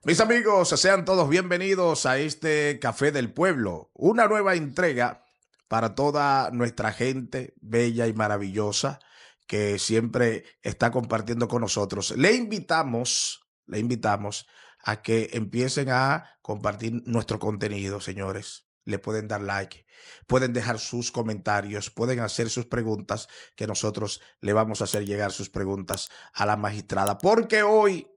Mis amigos, sean todos bienvenidos a este Café del Pueblo, una nueva entrega para toda nuestra gente bella y maravillosa que siempre está compartiendo con nosotros. Le invitamos a que empiecen a compartir nuestro contenido, señores. Le pueden dar like, pueden dejar sus comentarios, pueden hacer sus preguntas, que nosotros le vamos a hacer llegar sus preguntas a la magistrada, porque hoy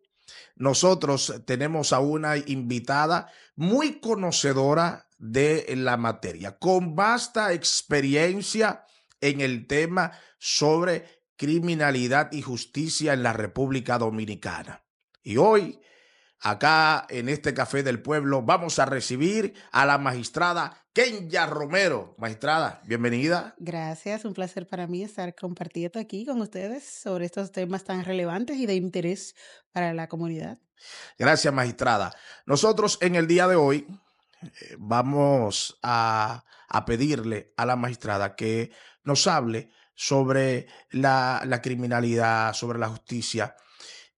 nosotros tenemos a una invitada muy conocedora de la materia, con vasta experiencia en el tema sobre criminalidad y justicia en la República Dominicana. Y hoy, acá en este Café del Pueblo, vamos a recibir a la magistrada Kenya Romero. Magistrada, bienvenida. Gracias, un placer para mí estar compartiendo aquí con ustedes sobre estos temas tan relevantes y de interés para la comunidad. Gracias, magistrada. Nosotros en el día de hoy vamos a pedirle a la magistrada que nos hable sobre la criminalidad, sobre la justicia,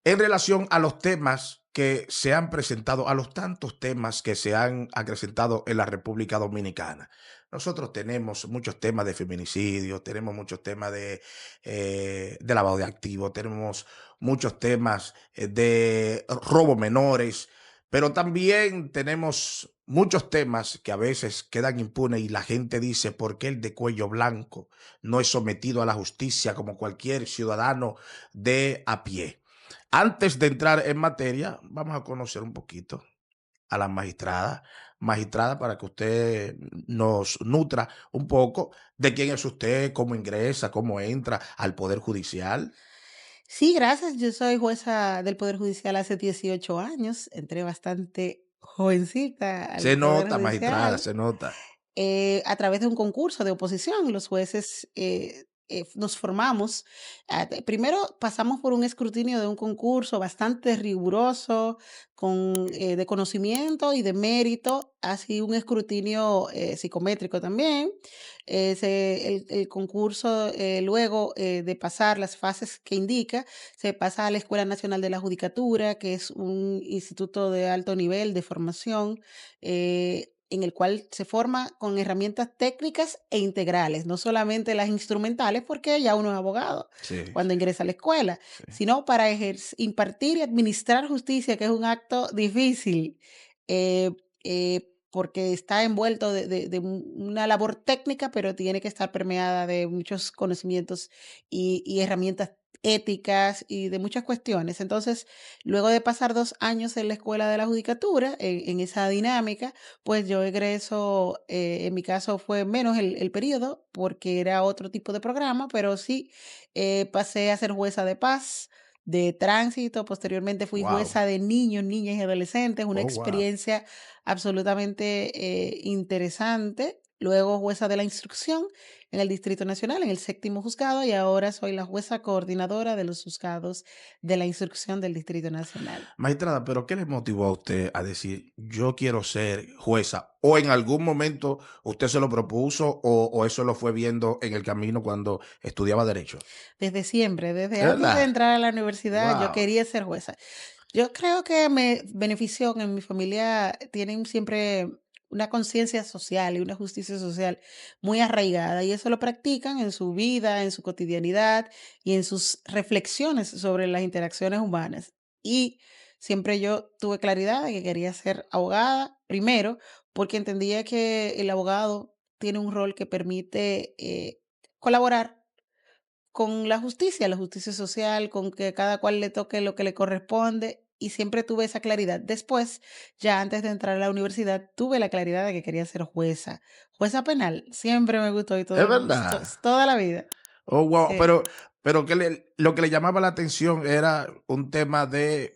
en relación a los temas que se han presentado, a los tantos temas que se han acrecentado en la República Dominicana. Nosotros tenemos muchos temas de feminicidio, tenemos muchos temas de lavado de activos, tenemos muchos temas de robo menores, pero también tenemos muchos temas que a veces quedan impunes y la gente dice, ¿por qué el de cuello blanco no es sometido a la justicia como cualquier ciudadano de a pie? Antes de entrar en materia, vamos a conocer un poquito a la magistrada. Magistrada, para que usted nos nutra un poco de quién es usted, cómo ingresa, cómo entra al Poder Judicial. Sí, gracias. Yo soy jueza del Poder Judicial hace 18 años. Entré bastante jovencita al Se Poder nota, magistrada, Judicial. se nota. A través de un concurso de oposición. Los jueces nos formamos. Primero pasamos por un escrutinio de un concurso bastante riguroso, de conocimiento y de mérito, así un escrutinio psicométrico también. El concurso, luego de pasar las fases que indica, se pasa a la Escuela Nacional de la Judicatura, que es un instituto de alto nivel de formación. En el cual se forma con herramientas técnicas e integrales, no solamente las instrumentales, porque ya uno es abogado Sí, cuando ingresa a la escuela, sí. sino para impartir y administrar justicia, que es un acto difícil, porque está envuelto de una labor técnica, pero tiene que estar permeada de muchos conocimientos y herramientas éticas y de muchas cuestiones. Entonces, luego de pasar 2 años en la escuela de la judicatura, en esa dinámica, pues yo egreso, en mi caso fue menos el periodo, porque era otro tipo de programa, pero sí, pasé a ser jueza de paz, de tránsito, posteriormente fui Wow. jueza de niños, niñas y adolescentes, una Oh, wow. experiencia absolutamente interesante. Luego jueza de la instrucción en el Distrito Nacional, en el séptimo juzgado, y ahora soy la jueza coordinadora de los juzgados de la instrucción del Distrito Nacional. Magistrada, pero ¿qué le motivó a usted a decir, yo quiero ser jueza? ¿O en algún momento usted se lo propuso o eso lo fue viendo en el camino cuando estudiaba Derecho? Desde siempre, desde ¿Es antes de verdad? entrar a la universidad, yo Wow. quería ser jueza. Yo creo que me benefició que en mi familia tienen siempre una conciencia social y una justicia social muy arraigada, y eso lo practican en su vida, en su cotidianidad y en sus reflexiones sobre las interacciones humanas. Y siempre yo tuve claridad de que quería ser abogada, primero, porque entendía que el abogado tiene un rol que permite colaborar con la justicia social, con que cada cual le toque lo que le corresponde, y siempre tuve esa claridad. Después, ya antes de entrar a la universidad, tuve la claridad de que quería ser jueza. Jueza penal, siempre me gustó y Es verdad. toda la vida. Oh, wow. Sí. Pero lo que le llamaba la atención era un tema de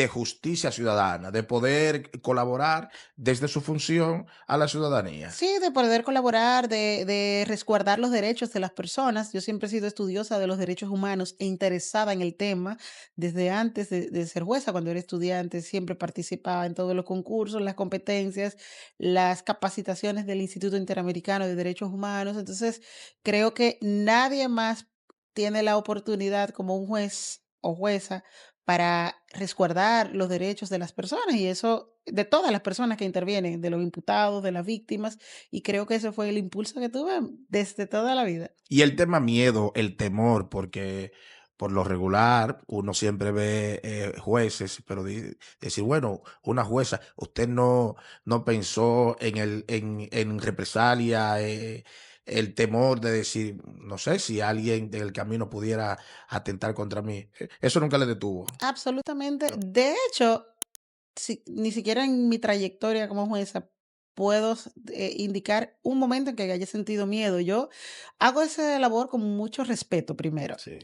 justicia ciudadana, de poder colaborar desde su función a la ciudadanía. Sí, de poder colaborar, de resguardar los derechos de las personas. Yo siempre he sido estudiosa de los derechos humanos e interesada en el tema desde antes de ser jueza. Cuando era estudiante, siempre participaba en todos los concursos, las competencias, las capacitaciones del Instituto Interamericano de Derechos Humanos. Entonces, creo que nadie más tiene la oportunidad como un juez o jueza para resguardar los derechos de las personas y eso, de todas las personas que intervienen, de los imputados, de las víctimas, y creo que ese fue el impulso que tuve desde toda la vida. Y el tema miedo, el temor, porque por lo regular uno siempre ve jueces, pero decir, bueno, una jueza, usted no pensó en represalia, el temor de decir, no sé, si alguien del camino pudiera atentar contra mí. Eso nunca le detuvo. Absolutamente. No. De hecho, ni siquiera en mi trayectoria como jueza puedo indicar un momento en que haya sentido miedo. Yo hago esa labor con mucho respeto primero. Sí.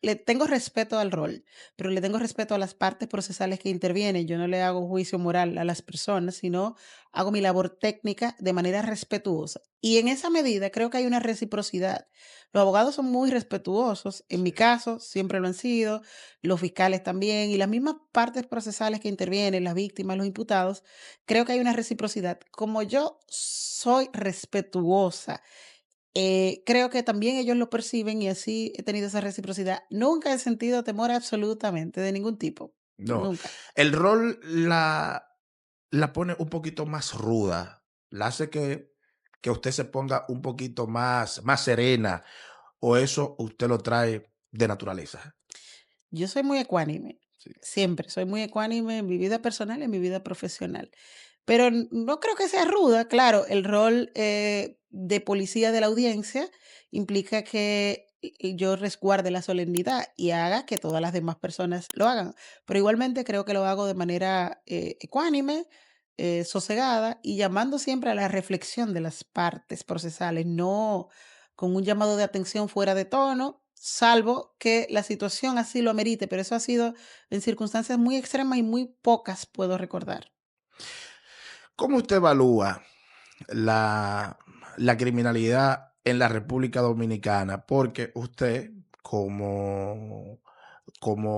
Le tengo respeto al rol, pero le tengo respeto a las partes procesales que intervienen. Yo no le hago juicio moral a las personas, sino hago mi labor técnica de manera respetuosa. Y en esa medida creo que hay una reciprocidad. Los abogados son muy respetuosos, en mi Sí. caso siempre lo han sido, los fiscales también, y las mismas partes procesales que intervienen, las víctimas, los imputados, creo que hay una reciprocidad. Como yo soy respetuosa, creo que también ellos lo perciben y así he tenido esa reciprocidad. Nunca he sentido temor absolutamente de ningún tipo, No, nunca. el rol la pone un poquito más ruda, la hace que usted se ponga un poquito más serena, o eso usted lo trae de naturaleza. Yo soy muy ecuánime, Sí. siempre soy muy ecuánime en mi vida personal y en mi vida profesional. Pero no creo que sea ruda, claro, el rol de policía de la audiencia implica que yo resguarde la solemnidad y haga que todas las demás personas lo hagan. Pero igualmente creo que lo hago de manera ecuánime, sosegada y llamando siempre a la reflexión de las partes procesales, no con un llamado de atención fuera de tono, salvo que la situación así lo amerite, pero eso ha sido en circunstancias muy extremas y muy pocas puedo recordar. ¿Cómo usted evalúa la, la criminalidad en la República Dominicana? Porque usted, como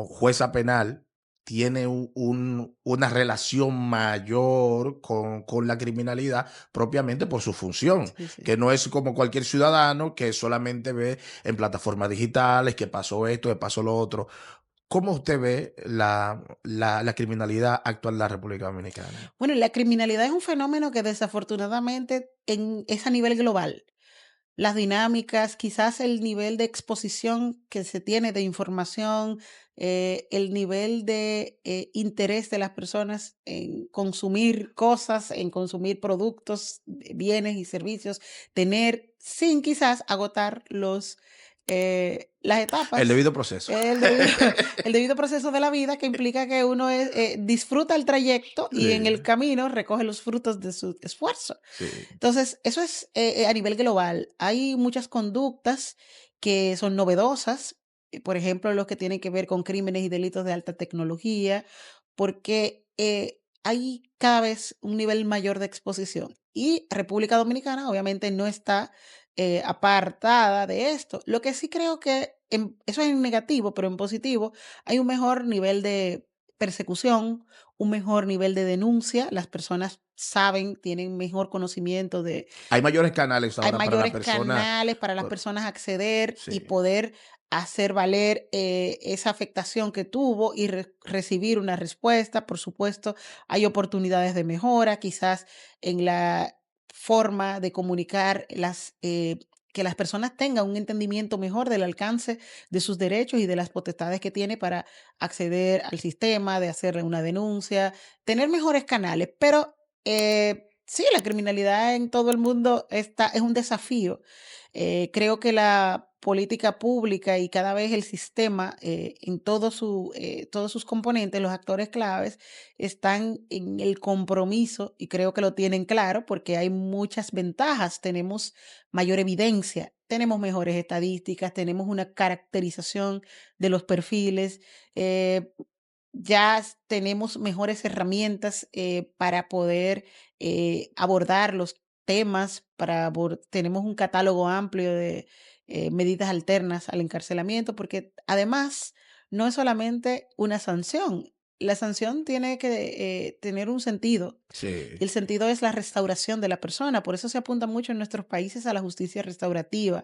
jueza penal, tiene una relación mayor con la criminalidad propiamente por su función, Sí, sí. que no es como cualquier ciudadano que solamente ve en plataformas digitales que pasó esto, que pasó lo otro. ¿Cómo usted ve la criminalidad actual de la República Dominicana? Bueno, la criminalidad es un fenómeno que desafortunadamente es a nivel global. Las dinámicas, quizás el nivel de exposición que se tiene de información, el nivel de interés de las personas en consumir cosas, en consumir productos, bienes y servicios, tener sin quizás agotar las El etapas, debido proceso. el debido, el debido proceso de la vida que implica que uno disfruta el trayecto y en el Sí, camino recoge los frutos de su esfuerzo. sí. Entonces, eso es a nivel global. Hay muchas conductas que son novedosas, por ejemplo, los que tienen que ver con crímenes y delitos de alta tecnología, porque hay cada vez un nivel mayor de exposición. Y República Dominicana obviamente no está apartada de esto. Lo que sí creo que eso es en negativo, pero en positivo, hay un mejor nivel de persecución, un mejor nivel de denuncia, las personas saben, tienen mejor conocimiento de Hay mayores canales hay ahora para la mayores persona. canales para las por- personas acceder y Sí. poder hacer valer, esa afectación que tuvo y recibir una respuesta. Por supuesto, hay oportunidades de mejora, quizás en la forma de comunicar que las personas tengan un entendimiento mejor del alcance de sus derechos y de las potestades que tiene para acceder al sistema, de hacerle una denuncia, tener mejores canales. Pero, sí, la criminalidad en todo el mundo es un desafío. Creo que la política pública y cada vez el sistema, en todos sus componentes, los actores claves, están en el compromiso y creo que lo tienen claro porque hay muchas ventajas. Tenemos mayor evidencia, tenemos mejores estadísticas, tenemos una caracterización de los perfiles. eh, tenemos mejores herramientas para poder abordar los temas, tenemos un catálogo amplio de medidas alternas al encarcelamiento, porque además no es solamente una sanción. la sanción tiene que tener un sentido. Y Sí, el sentido es la restauración de la persona. Por eso se apunta mucho en nuestros países a la justicia restaurativa.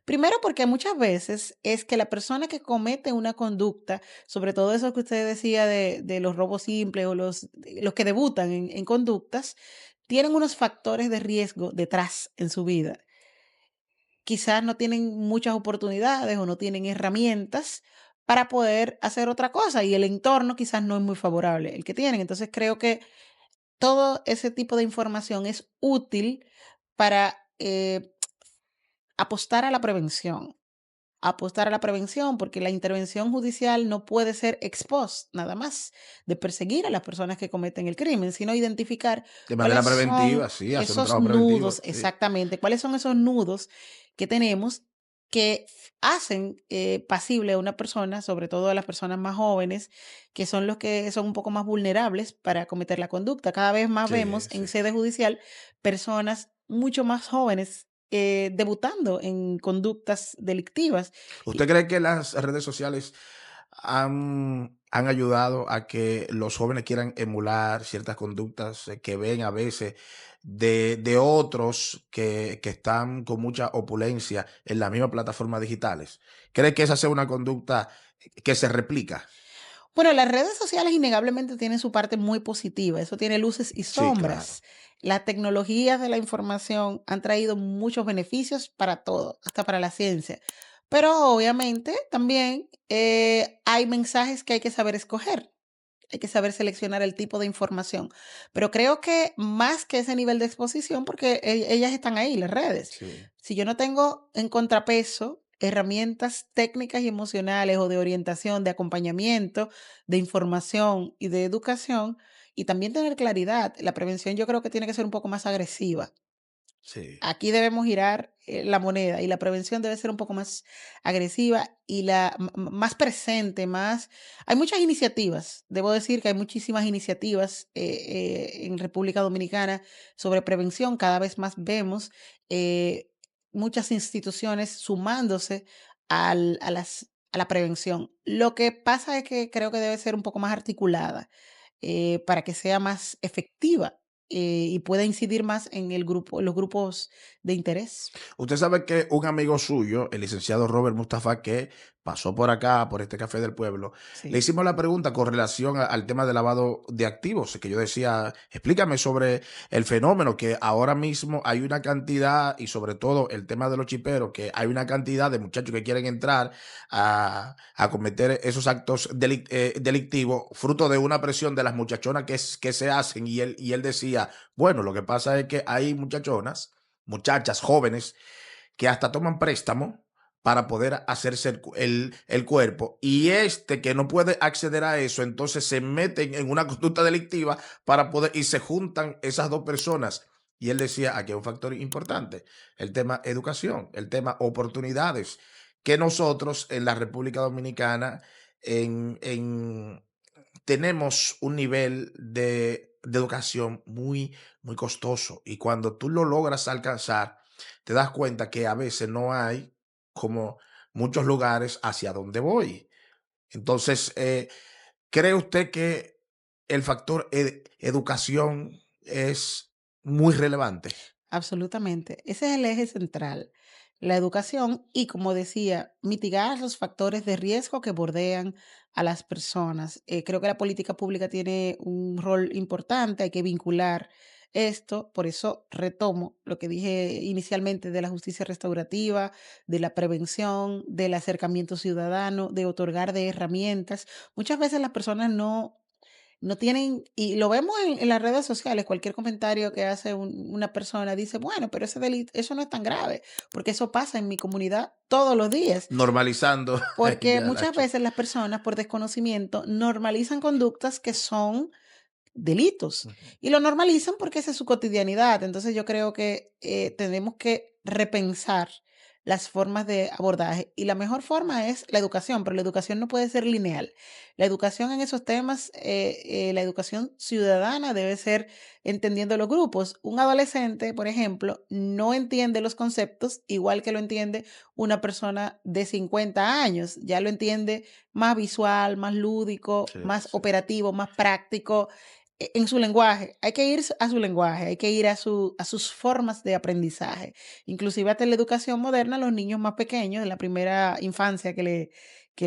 Primero, porque muchas veces es que la persona que comete una conducta, sobre todo eso que usted decía de los robos simples o los que debutan en conductas, tienen unos factores de riesgo detrás en su vida. Quizás no tienen muchas oportunidades o no tienen herramientas para poder hacer otra cosa y el entorno quizás no es muy favorable el que tienen. Entonces creo que todo ese tipo de información es útil para apostar a la prevención. Apostar a la prevención, porque la intervención judicial no puede ser ex post, nada más, de perseguir a las personas que cometen el crimen, sino identificar de manera cuáles preventiva, son sí, hacer un esos trabajo preventivo, nudos sí. exactamente, cuáles son esos nudos que tenemos que hacen pasible a una persona, sobre todo a las personas más jóvenes, que son los que son un poco más vulnerables para cometer la conducta. Cada vez más vemos Sí, en sí. sede judicial personas mucho más jóvenes debutando en conductas delictivas. ¿Usted Y cree que las redes sociales han ayudado a que los jóvenes quieran emular ciertas conductas que ven a veces de otros que están con mucha opulencia en las mismas plataformas digitales? ¿Cree que esa sea una conducta que se replica? bueno, las redes sociales innegablemente tienen su parte muy positiva, eso tiene luces y Sí, claro. sombras. Las tecnologías de la información han traído muchos beneficios para todo, hasta para la ciencia. Pero obviamente también hay mensajes que hay que saber escoger. Hay que saber seleccionar el tipo de información. Pero creo que más que ese nivel de exposición, porque ellas están ahí, las redes. Sí. Si yo no tengo en contrapeso herramientas técnicas y emocionales o de orientación, de acompañamiento, de información y de educación, y también tener claridad, la prevención yo creo que tiene que ser un poco más agresiva. Sí. Aquí debemos girar la moneda y la prevención debe ser un poco más agresiva y más presente, más... Hay muchas iniciativas, debo decir que hay muchísimas iniciativas en República Dominicana sobre prevención. Cada vez más vemos eh, muchas instituciones sumándose a la prevención. Lo que pasa es que creo que debe ser un poco más articulada para que sea más efectiva y pueda incidir más en los grupos de interés. Usted sabe que un amigo suyo, el licenciado Robert Mustafa, que pasó por acá, por este café del pueblo, le Sí, hicimos la pregunta con relación al tema de lavado de activos, que yo decía, explícame sobre el fenómeno, que ahora mismo hay una cantidad, y sobre todo el tema de los chiperos, que hay una cantidad de muchachos que quieren entrar a cometer esos actos delictivos, fruto de una presión de las muchachonas que se hacen, y él decía, bueno, lo que pasa es que hay muchachas jóvenes que hasta toman préstamo para poder hacerse el cuerpo. Y este que no puede acceder a eso, entonces se meten en una conducta delictiva para poder, y se juntan esas dos personas. Y él decía, aquí hay un factor importante, el tema educación, el tema oportunidades, que nosotros en la República Dominicana en tenemos un nivel de educación muy costoso y cuando tú lo logras alcanzar, te das cuenta que a veces no hay como muchos lugares hacia donde voy. Entonces, ¿cree usted que el factor educación es muy relevante? absolutamente. Ese es el eje central, la educación y, como decía, mitigar los factores de riesgo que bordean a las personas. Creo que la política pública tiene un rol importante, hay que vincular esto, por eso retomo lo que dije inicialmente de la justicia restaurativa, de la prevención, del acercamiento ciudadano, de otorgar de herramientas. Muchas veces las personas no tienen, y lo vemos en las redes sociales, cualquier comentario que hace una persona dice, bueno, pero ese delito, eso no es tan grave, porque eso pasa en mi comunidad todos los días, Normalizando porque ya la muchas hecho. veces las personas por desconocimiento normalizan conductas que son delitos Ujú. y lo normalizan porque esa es su cotidianidad. Entonces yo creo que tenemos que repensar las formas de abordaje. Y la mejor forma es la educación, pero la educación no puede ser lineal. La educación en esos temas, la educación ciudadana debe ser entendiendo los grupos. Un adolescente, por ejemplo, no entiende los conceptos igual que lo entiende una persona de 50 años. Ya lo entiende más visual, más lúdico, Sí, más sí. operativo, más práctico en su lenguaje. Hay que ir a su lenguaje, hay que ir a sus formas de aprendizaje. Inclusive hasta en la educación moderna, los niños más pequeños, en la primera infancia que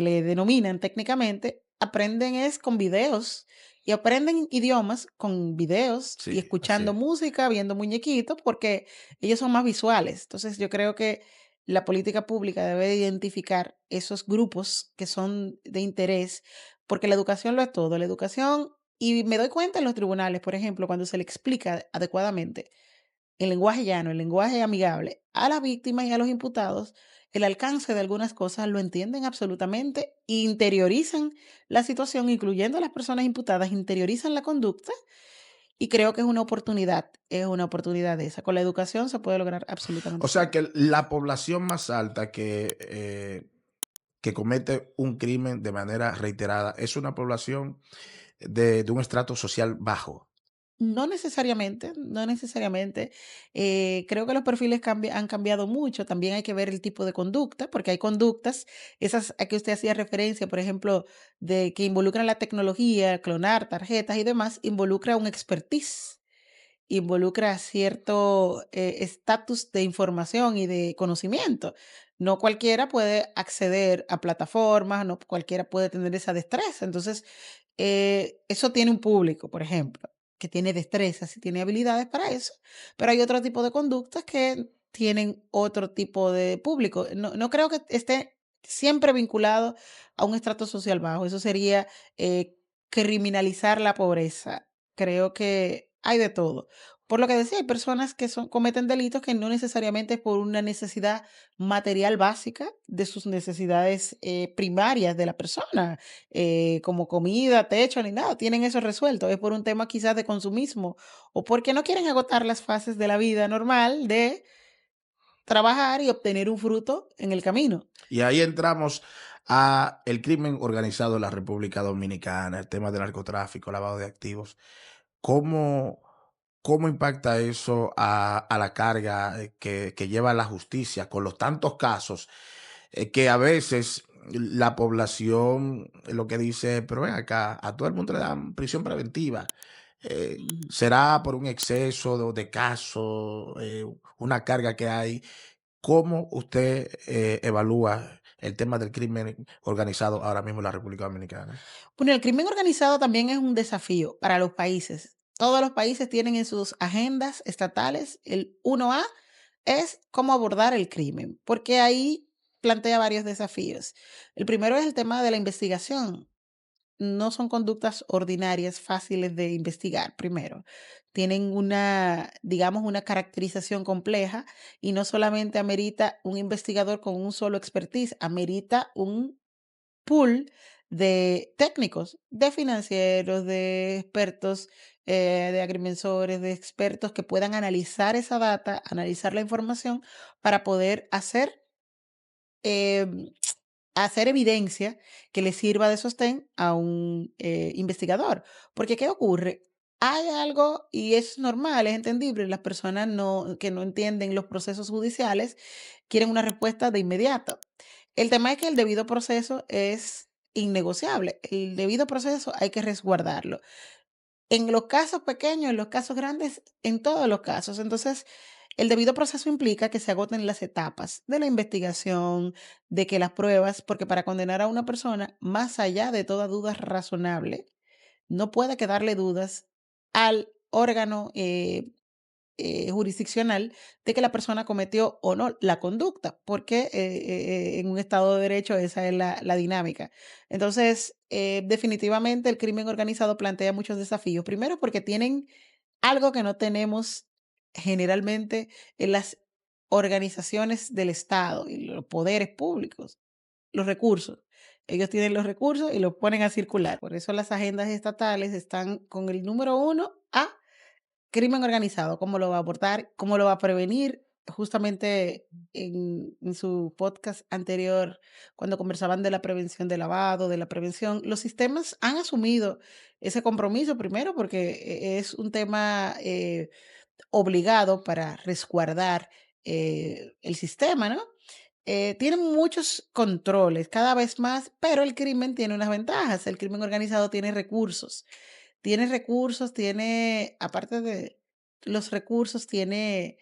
le denominan técnicamente, aprenden es con videos y aprenden idiomas con videos y Sí, así escuchando es. música, viendo muñequitos, porque ellos son más visuales. Entonces, yo creo que la política pública debe de identificar esos grupos que son de interés, porque la educación lo es todo. La educación, y me doy cuenta en los tribunales, por ejemplo, cuando se le explica adecuadamente en lenguaje llano, en lenguaje amigable a las víctimas y a los imputados, el alcance de algunas cosas lo entienden absolutamente, interiorizan la situación, incluyendo a las personas imputadas, interiorizan la conducta y creo que es una oportunidad esa. Con la educación se puede lograr O absolutamente sea todo. que la población más alta que comete un crimen de manera reiterada es una población de un estrato social bajo. No necesariamente, no necesariamente. Creo que los perfiles han cambiado mucho. También hay que ver el tipo de conducta, porque hay conductas, esas a que usted hacía referencia, por ejemplo, de que involucran la tecnología, clonar tarjetas y demás, involucra un expertise, involucra cierto estatus de información y de conocimiento. No cualquiera puede acceder a plataformas, no cualquiera puede tener esa destreza. Entonces, eso tiene un público, por ejemplo, que tiene destrezas y tiene habilidades para eso, pero hay otro tipo de conductas que tienen otro tipo de público. No creo que esté siempre vinculado a un estrato social bajo. Eso sería criminalizar la pobreza. Creo que hay de todo. Por lo que decía, hay personas que cometen delitos que no necesariamente es por una necesidad material básica de sus necesidades primarias de la persona, como comida, techo, ni nada, tienen eso resuelto. Es por un tema quizás de consumismo o porque no quieren agotar las fases de la vida normal de trabajar y obtener un fruto en el camino. Y ahí entramos a el crimen organizado en la República Dominicana, el tema del narcotráfico, lavado de activos. ¿Cómo, cómo impacta eso a la carga que lleva la justicia con los tantos casos que a veces la población lo que dice, pero ven acá, a todo el mundo le dan prisión preventiva? Ujú. ¿Será por un exceso de casos, una carga que hay? ¿Cómo usted evalúa el tema del crimen organizado ahora mismo en la República Dominicana? Bueno, el crimen organizado también es un desafío para los países. Todos los países tienen en sus agendas estatales el 1A es cómo abordar el crimen, porque ahí plantea varios desafíos. El primero es el tema de la investigación. No son conductas ordinarias fáciles de investigar, primero. Tienen una, digamos, una caracterización compleja y no solamente amerita un investigador con un solo expertise, amerita un pool de técnicos, de financieros, de expertos, de agrimensores, de expertos que puedan analizar esa data, analizar la información para poder em, hacer evidencia que le sirva de sostén a un investigador. Porque, ¿qué ocurre? Hay algo, y es normal, es entendible, las personas que no entienden los procesos judiciales quieren una respuesta de inmediato. El tema es que el debido proceso es innegociable. El debido proceso hay que resguardarlo. En los casos pequeños, en los casos grandes, en todos los casos. Entonces, el debido proceso implica que se agoten las etapas de la investigación, de que las pruebas, porque para condenar a una persona, más allá de toda duda razonable, no puede quedarle dudas al órgano jurisdiccional de que la persona cometió o no la conducta, porque en un Estado de Derecho esa es la dinámica. Entonces, definitivamente el crimen organizado plantea muchos desafíos. Primero, porque tienen algo que no tenemos generalmente en las organizaciones del Estado y los poderes públicos, los recursos. Ellos tienen los recursos y los ponen a circular. Por eso las agendas estatales están con el número uno a crimen organizado, cómo lo va a abordar, cómo lo va a prevenir, justamente en su podcast anterior, cuando conversaban de la prevención de lavado, de la prevención, los sistemas han asumido ese compromiso primero porque es un tema obligado para resguardar el sistema, ¿no? Tienen muchos controles, cada vez más, pero el crimen tiene unas ventajas. El crimen organizado tiene recursos, tiene, aparte de los recursos, tiene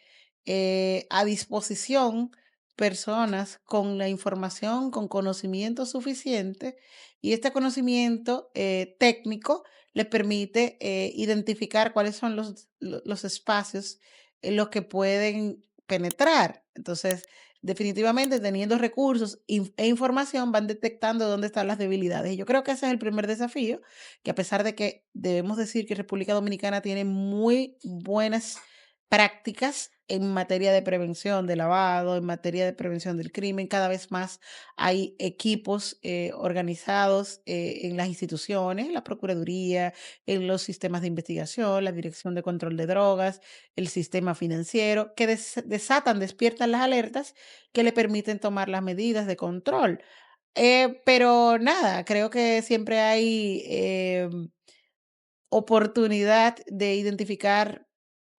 a disposición personas con la información, con conocimiento suficiente, y este conocimiento técnico le permite identificar cuáles son los espacios en los que pueden penetrar. Entonces, definitivamente, teniendo recursos e información, van detectando dónde están las debilidades. Y yo creo que ese es el primer desafío, que a pesar de que debemos decir que República Dominicana tiene muy buenas prácticas en materia de prevención de lavado, en materia de prevención del crimen, cada vez más hay equipos organizados en las instituciones, la Procuraduría, en los sistemas de investigación, la Dirección de Control de Drogas, el sistema financiero, que desatan, despiertan las alertas que le permiten tomar las medidas de control. Pero nada, creo que siempre hay oportunidad de identificar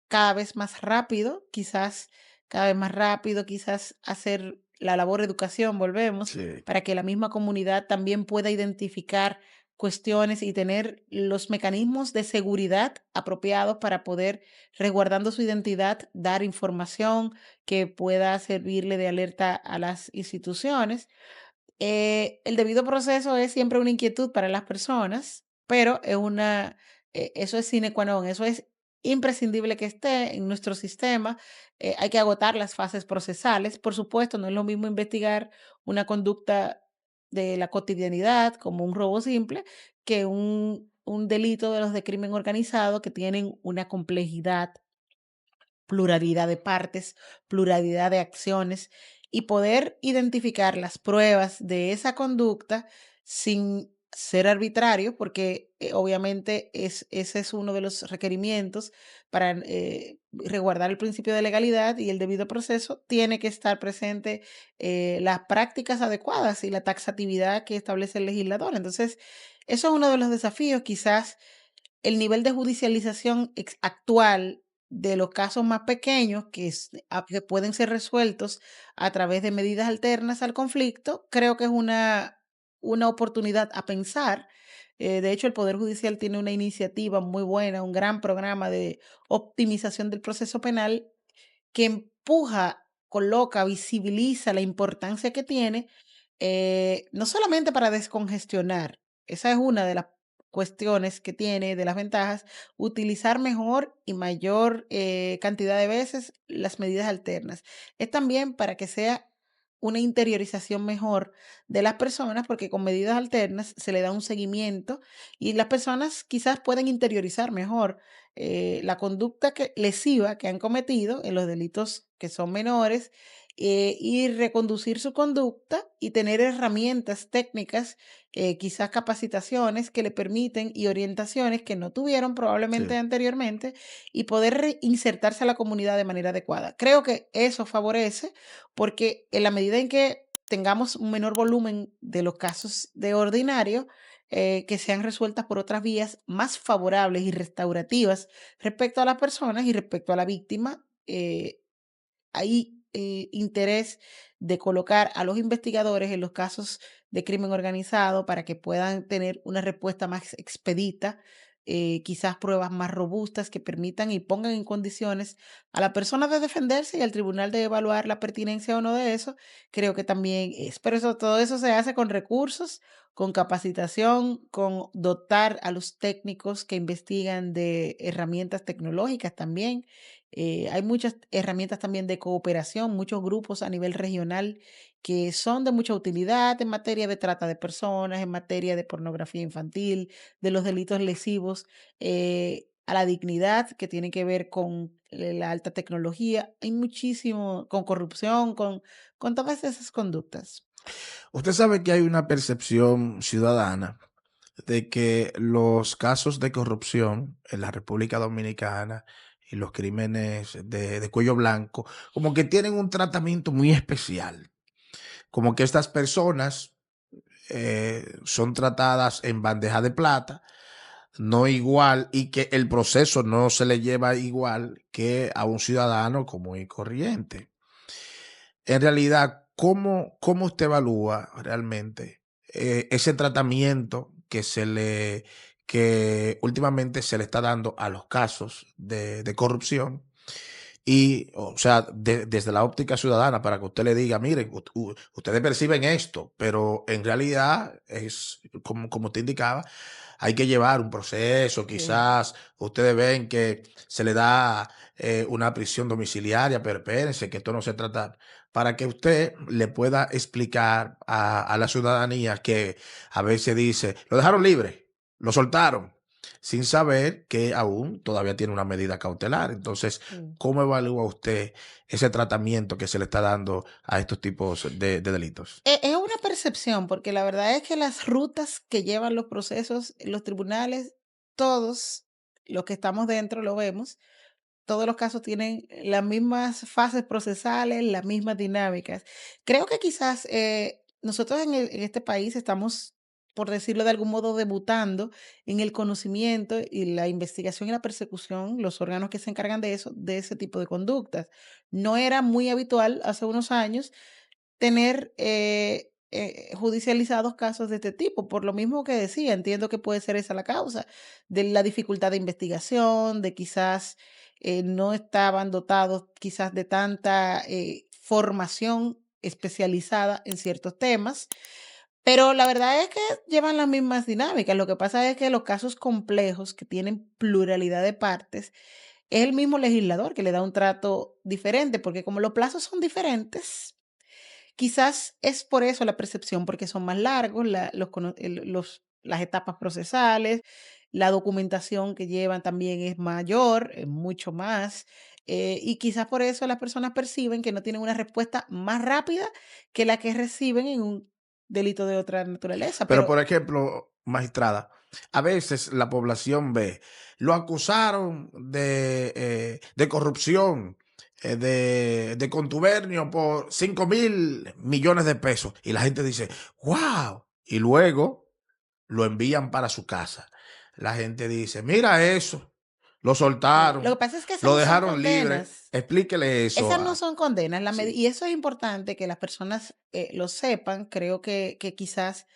cada vez más rápido, quizás cada vez más rápido, quizás hacer la labor de educación, volvemos, Sí, para que la misma comunidad también pueda identificar cuestiones y tener los mecanismos de seguridad apropiados para poder, resguardando su identidad, dar información que pueda servirle de alerta a las instituciones. El debido proceso es siempre una inquietud para las personas, pero eso es sine qua non, eso es imprescindible que esté en nuestro sistema. Hay que agotar las fases procesales. Por supuesto, no es lo mismo investigar una conducta de la cotidianidad, como un robo simple, que un delito de los de crimen organizado que tienen una complejidad, pluralidad de partes, pluralidad de acciones, y poder identificar las pruebas de esa conducta sin ser arbitrario, porque obviamente ese es uno de los requerimientos para resguardar el principio de legalidad y el debido proceso, tiene que estar presente las prácticas adecuadas y la taxatividad que establece el legislador. Entonces, eso es uno de los desafíos, quizás el nivel de judicialización actual de los casos más pequeños que pueden ser resueltos a través de medidas alternas al conflicto, creo que es una oportunidad a pensar. De hecho, el Poder Judicial tiene una iniciativa muy buena, un gran programa de optimización del proceso penal que empuja, coloca, visibiliza la importancia que tiene, no solamente para descongestionar, esa es una de las cuestiones que tiene, de las ventajas, utilizar mejor y mayor cantidad de veces las medidas alternas. Es también para que sea una interiorización mejor de las personas, porque con medidas alternas se le da un seguimiento y las personas quizás pueden interiorizar mejor la conducta lesiva que han cometido en los delitos que son menores, y reconducir su conducta y tener herramientas técnicas, quizás capacitaciones que le permiten y orientaciones que no tuvieron probablemente sí, anteriormente y poder reinsertarse a la comunidad de manera adecuada. Creo que eso favorece porque en la medida en que tengamos un menor volumen de los casos de ordinario, que sean resueltas por otras vías más favorables y restaurativas respecto a las personas y respecto a la víctima. Hay interés de colocar a los investigadores en los casos de crimen organizado para que puedan tener una respuesta más expedita, quizás pruebas más robustas que permitan y pongan en condiciones a la persona de defenderse y al tribunal de evaluar la pertinencia o no de eso. Creo que también es, pero todo eso se hace con recursos, con capacitación, con dotar a los técnicos que investigan de herramientas tecnológicas también. Hay muchas herramientas también de cooperación, muchos grupos a nivel regional que son de mucha utilidad en materia de trata de personas, en materia de pornografía infantil, de los delitos lesivos a la dignidad que tiene que ver con la alta tecnología. Hay muchísimo, con corrupción, con todas esas conductas. usted sabe que hay una percepción ciudadana de que los casos de corrupción en la República Dominicana y los crímenes de cuello blanco, como que tienen un tratamiento muy especial, como que estas personas son tratadas en bandeja de plata, no igual, y que el proceso no se le lleva igual que a un ciudadano común y corriente. En realidad, ¿cómo usted evalúa realmente ese tratamiento que últimamente se le está dando a los casos de corrupción? Y, o sea, desde la óptica ciudadana, para que usted le diga, miren, ustedes perciben esto, pero en realidad es, como te indicaba, hay que llevar un proceso, Sí. quizás ustedes ven que se le da una prisión domiciliaria, pero espérense, que esto no se trata, para que usted le pueda explicar a la ciudadanía que a veces dice, lo dejaron libre, lo soltaron, sin saber que aún todavía tiene una medida cautelar. Entonces, Sí. ¿cómo evalúa usted ese tratamiento que se le está dando a estos tipos de delitos? Es una percepción, porque la verdad es que las rutas que llevan los procesos, los tribunales, todos los que estamos dentro lo vemos. Todos los casos tienen las mismas fases procesales, las mismas dinámicas. Creo que quizás nosotros en este país estamos, por decirlo de algún modo, debutando en el conocimiento y la investigación y la persecución, los órganos que se encargan de eso, de ese tipo de conductas. No era muy habitual hace unos años tener judicializados casos de este tipo. Por lo mismo que decía, entiendo que puede ser esa la causa de la dificultad de investigación, de quizás no estaban dotados quizás de tanta formación especializada en ciertos temas, pero la verdad es que llevan las mismas dinámicas. Lo que pasa es que los casos complejos que tienen pluralidad de partes, es el mismo legislador que le da un trato diferente, porque como los plazos son diferentes, quizás es por eso la percepción, porque son más largos las etapas procesales, la documentación que llevan también es mayor, mucho más, y quizás por eso las personas perciben que no tienen una respuesta más rápida que la que reciben en un delito de otra naturaleza. Pero, Pero por ejemplo, magistrada, a veces la población ve, lo acusaron de corrupción, de contubernio por 5.000 millones de pesos. Y la gente dice, wow. Y luego lo envían para su casa. La gente dice, mira eso, lo lo que soltaron, pasa es que esas lo no son dejaron libre. condenas. Explíquele eso Esas no a... son condenas, Sí. y eso es importante que las personas lo sepan. Creo que quizás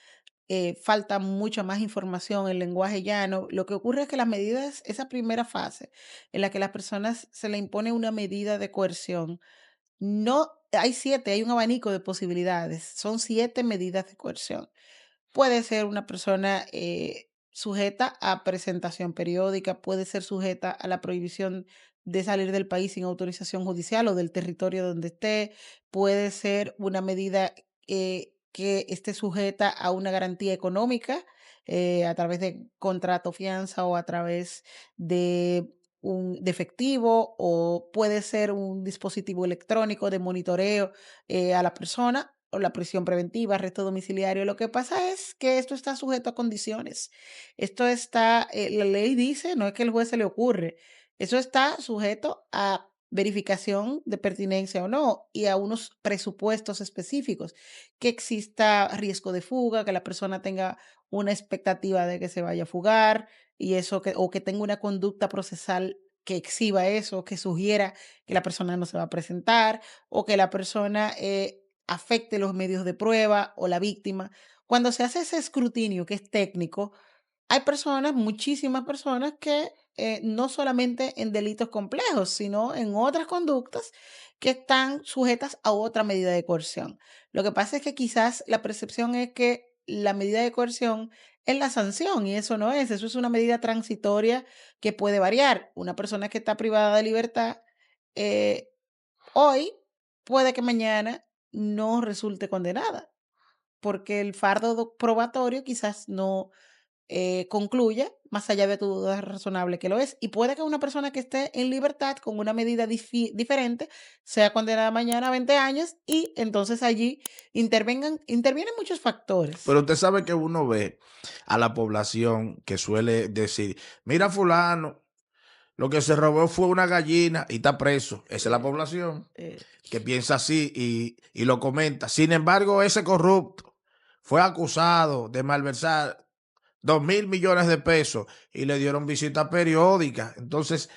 falta mucha más información en lenguaje llano. Lo que ocurre es que las medidas, esa primera fase en la que las personas se le impone una medida de coerción, no hay 7, hay un abanico de posibilidades. Son 7 medidas de coerción. Puede ser una persona sujeta a presentación periódica, puede ser sujeta a la prohibición de salir del país sin autorización judicial o del territorio donde esté, puede ser una medida que esté sujeta a una garantía económica a través de contrato fianza o a través de de efectivo, o puede ser un dispositivo electrónico de monitoreo a la persona, o la prisión preventiva, arresto domiciliario. Lo que pasa es que esto está sujeto a condiciones. Esto está, la ley dice, no es que el juez se le ocurre, eso está sujeto a verificación de pertinencia o no, y a unos presupuestos específicos, que exista riesgo de fuga, que la persona tenga una expectativa de que se vaya a fugar, y eso que, o que tenga una conducta procesal que exhiba eso, que sugiera que la persona no se va a presentar, o que la persona afecte los medios de prueba o la víctima. Cuando se hace ese escrutinio que es técnico, hay personas, muchísimas personas que no solamente en delitos complejos, sino en otras conductas que están sujetas a otra medida de coerción. Lo que pasa es que quizás la percepción es que la medida de coerción es la sanción, y eso no es, eso es una medida transitoria que puede variar. Una persona que está privada de libertad eh, hoy, puede que mañana no resulte condenada, porque el fardo probatorio quizás no concluya, más allá de tu duda razonable que lo es. Y puede que una persona que esté en libertad con una medida diferente sea condenada mañana a 20 años, y entonces allí intervienen muchos factores. Pero usted sabe que uno ve a la población que suele decir, mira fulano, lo que se robó fue una gallina y está preso. Esa es la Eh, población eh, que piensa así y lo comenta. Sin embargo, ese corrupto fue acusado de malversar 2.000 millones de pesos y le dieron visita periódica. Entonces,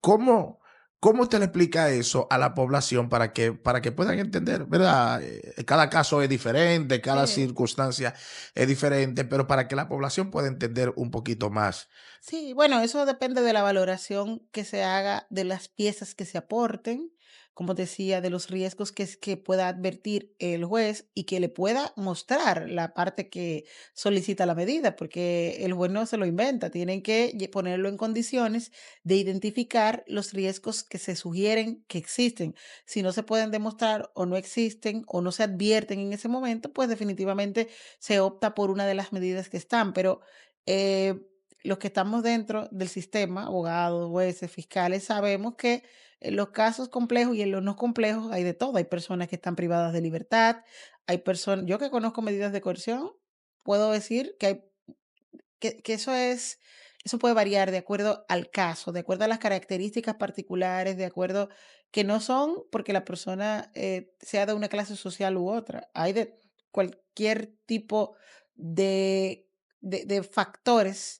¿cómo, cómo usted le explica eso a la población para que puedan entender? ¿Verdad? Cada caso es diferente, cada eh, circunstancia es diferente, pero para que la población pueda entender un poquito más. Sí, bueno, eso depende de la valoración que se haga de las piezas que se aporten, como decía, de los riesgos que pueda advertir el juez y que le pueda mostrar la parte que solicita la medida, porque el juez no se lo inventa, tienen que ponerlo en condiciones de identificar los riesgos que se sugieren que existen. Si no se pueden demostrar o no existen o no se advierten en ese momento, pues definitivamente se opta por una de las medidas que están, pero... eh, los que estamos dentro del sistema, abogados, jueces, fiscales, sabemos que en los casos complejos y en los no complejos hay de todo. Hay personas que están privadas de libertad, hay personas, yo que conozco medidas de coerción, puedo decir que hay que eso puede variar de acuerdo al caso, de acuerdo a las características particulares, de acuerdo que no son porque la persona, sea de una clase social u otra. Hay de cualquier tipo de de factores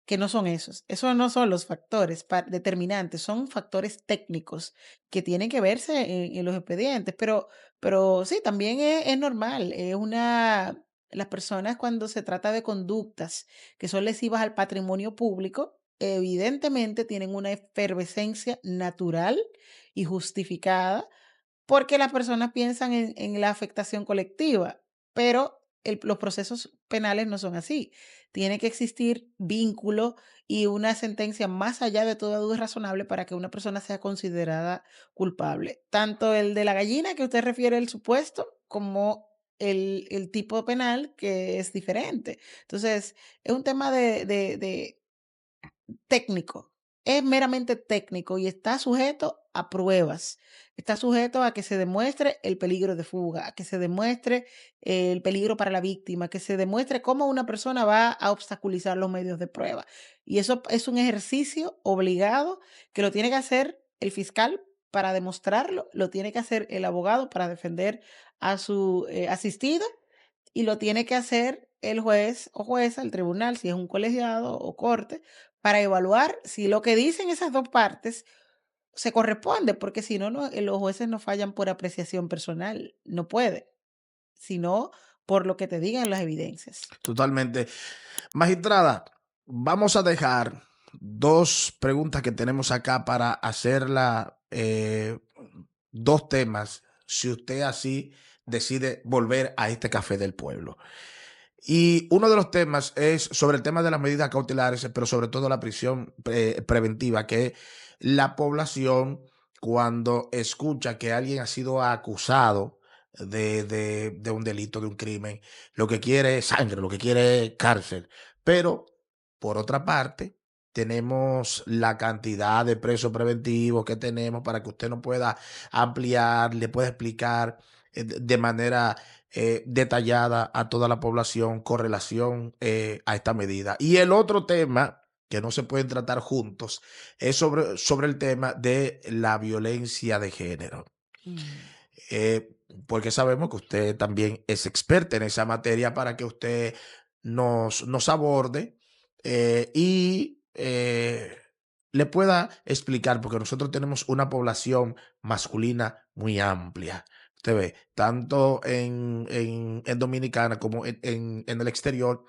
que no son esos. Esos no son los factores determinantes, son factores técnicos que tienen que verse en los expedientes, pero sí, también es normal, es una las personas cuando se trata de conductas que son lesivas al patrimonio público, evidentemente tienen una efervescencia natural y justificada porque las personas piensan en la afectación colectiva, pero los procesos penales no son así. Tiene que existir vínculo y una sentencia más allá de toda duda razonable para que una persona sea considerada culpable. Tanto el de la gallina que usted refiere el supuesto, como el tipo penal que es diferente. Entonces, es un tema de técnico, es meramente técnico y está sujeto a pruebas. Está sujeto a que se demuestre el peligro de fuga, a que se demuestre el peligro para la víctima, que se demuestre cómo una persona va a obstaculizar los medios de prueba. Y eso es un ejercicio obligado que lo tiene que hacer el fiscal para demostrarlo, lo tiene que hacer el abogado para defender a su asistido y lo tiene que hacer el juez o jueza, el tribunal, si es un colegiado o corte, para evaluar si lo que dicen esas 2 partes se corresponde, porque si no, los jueces no fallan por apreciación personal, no puede, sino por lo que te digan las evidencias. Totalmente. Magistrada, vamos a dejar dos preguntas que tenemos acá para hacerla, dos temas, si usted así decide volver a este café del pueblo. Y uno de los temas es sobre el tema de las medidas cautelares, pero sobre todo la prisión preventiva, que la población cuando escucha que alguien ha sido acusado de un delito, de un crimen, lo que quiere es sangre, lo que quiere es cárcel. Pero, por otra parte, tenemos la cantidad de presos preventivos que tenemos para que usted no pueda ampliar, le pueda explicar de manera detallada a toda la población con relación a esta medida. Y el otro tema que no se pueden tratar juntos es sobre el tema de la violencia de género. Mm. Eh, Porque sabemos que usted también es experta en esa materia para que usted nos aborde y le pueda explicar, porque nosotros tenemos una población masculina muy amplia. Usted ve, tanto en Dominicana como en el exterior.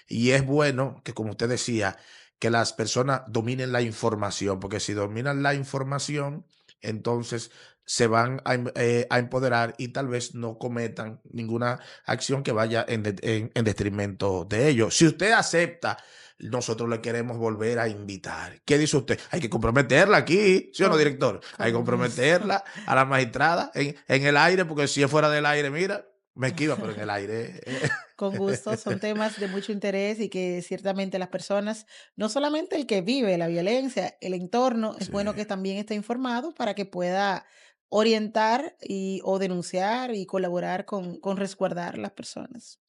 Y es bueno que, como usted decía, que las personas dominen la información, porque si dominan la información, entonces se van a empoderar y tal vez no cometan ninguna acción que vaya en detrimento de ellos. Si usted acepta, nosotros le queremos volver a invitar. ¿Qué dice usted? Hay que comprometerla aquí, ¿sí o no, Con director? Hay que con gusto. comprometerla a la magistrada en el aire, porque si es fuera del aire, mira, me esquiva, pero en el aire. Con gusto, son temas de mucho interés y que ciertamente las personas, no solamente el que vive la violencia, el entorno, es Sí. bueno que también esté informado para que pueda orientar o denunciar y colaborar con resguardar las personas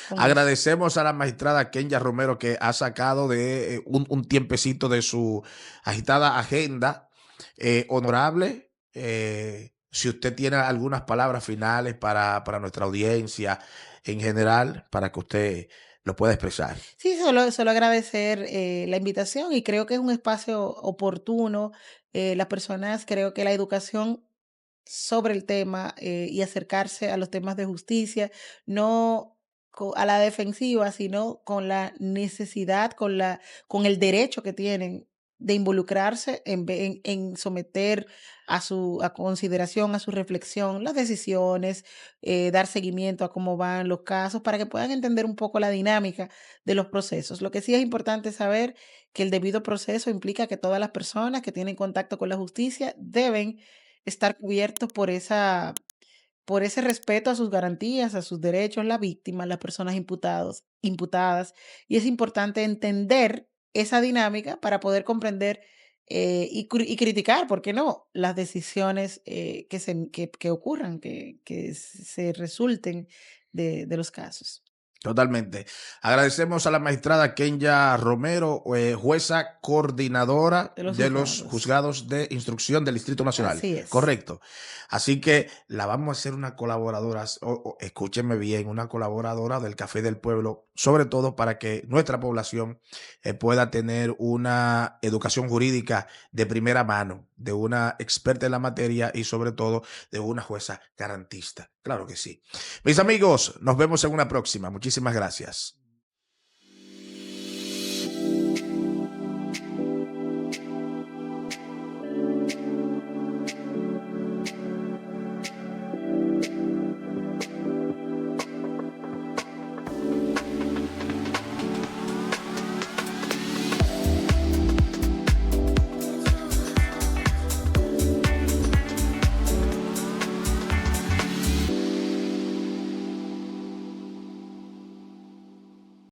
con eso. Agradecemos a la magistrada Kenya Romero que ha sacado de un tiempecito de su agitada agenda honorable. Si usted tiene algunas palabras finales para nuestra audiencia en general, para que usted lo pueda expresar. Sí, solo agradecer, la invitación y creo que es un espacio oportuno. Las personas creo que la educación sobre el tema, y acercarse a los temas de justicia, no a la defensiva, sino con la necesidad, con el derecho que tienen de involucrarse en someter a consideración, a su reflexión, las decisiones, dar seguimiento a cómo van los casos, para que puedan entender un poco la dinámica de los procesos. Lo que sí es importante saber que el debido proceso implica que todas las personas que tienen contacto con la justicia deben estar cubiertos por ese respeto a sus garantías, a sus derechos, la víctima, las personas imputadas. Y es importante entender esa dinámica para poder comprender y criticar, ¿por qué no?, las decisiones que ocurran, que se resulten de los casos, Totalmente. Agradecemos a la magistrada Kenya Romero, jueza coordinadora de los de los juzgados. juzgados de instrucción del Distrito Nacional. Así es. Correcto. Así que la vamos a hacer una colaboradora, escúchenme bien, una colaboradora del Café del Pueblo, sobre todo para que nuestra población pueda tener una educación jurídica de primera mano, de una experta en la materia y sobre todo de una jueza garantista. Claro que sí. Mis amigos, nos vemos en una próxima. Muchísimas gracias.